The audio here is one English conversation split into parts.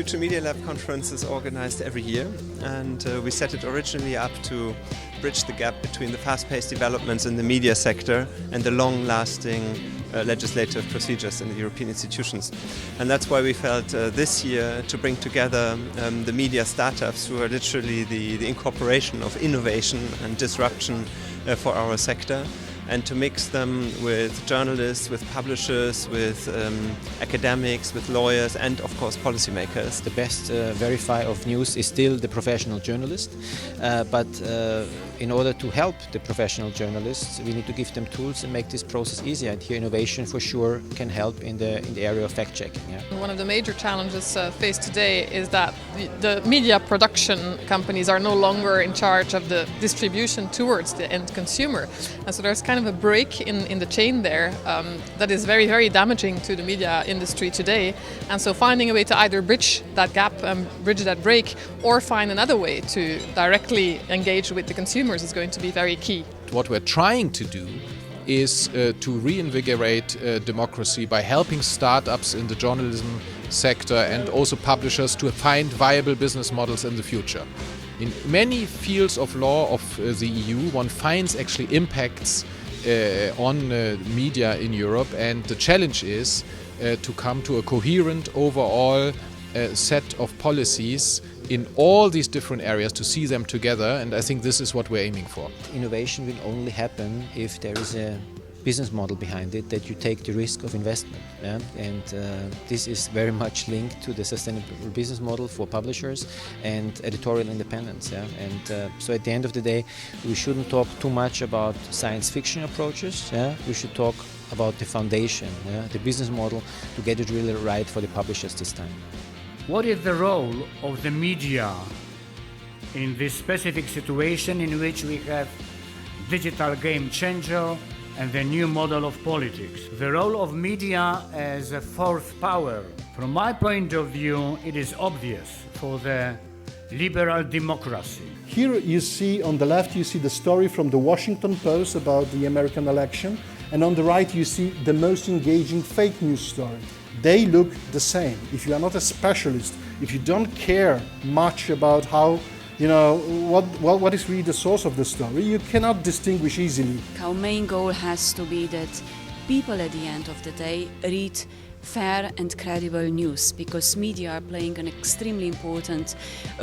Future Media Lab conference is organized every year, and we set it originally up to bridge the gap between the fast-paced developments in the media sector and the long-lasting legislative procedures in the European institutions. And that's why we felt this year to bring together the media startups, who are literally the incorporation of innovation and disruption for our sector, and to mix them with journalists, with publishers, with academics, with lawyers, and of course policymakers. The best verifier of news is still the professional journalist, but in order to help the professional journalists, we need to give them tools and make this process easier. And here innovation for sure can help in the area of fact-checking. Yeah. One of the major challenges faced today is that the media production companies are no longer in charge of the distribution towards the end consumer. And so there's kind of a break in the chain there that is very, very damaging to the media industry today. And so finding a way to either bridge that gap, bridge that break, or find another way to directly engage with the consumers is going to be very key. What we're trying to do is to reinvigorate democracy by helping startups in the journalism sector and also publishers to find viable business models in the future. In many fields of law of the EU, one finds actually impacts on media in Europe, and the challenge is to come to a coherent overall set of policies in all these different areas, to see them together, and I think this is what we're aiming for. Innovation will only happen if there is a business model behind it, that you take the risk of investment. Yeah? And this is very much linked to the sustainable business model for publishers and editorial independence. Yeah? And so at the end of the day, we shouldn't talk too much about science fiction approaches. Yeah? We should talk about the foundation, yeah? The business model, to get it really right for the publishers this time. What is the role of the media in this specific situation in which we have digital game changer and the new model of politics? The role of media as a fourth power. From my point of view, it is obvious for the liberal democracy. Here you see, on the left, you see the story from the Washington Post about the American election, and on the right you see the most engaging fake news story. They look the same. If you are not a specialist, if you don't care much about how, what is really the source of the story, you cannot distinguish easily. Our main goal has to be that people at the end of the day read fair and credible news, because media are playing an extremely important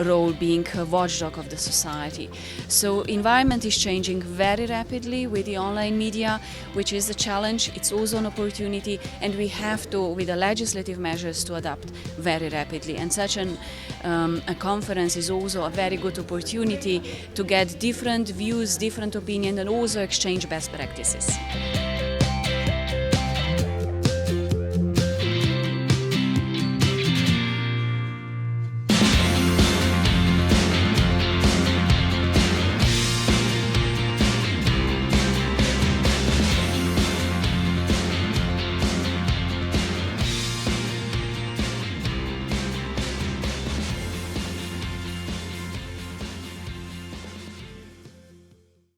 role, being a watchdog of the society. So environment is changing very rapidly with the online media, which is a challenge. It's also an opportunity, and we have to, with the legislative measures, to adapt very rapidly. And such a conference is also a very good opportunity to get different views, different opinions, and also exchange best practices.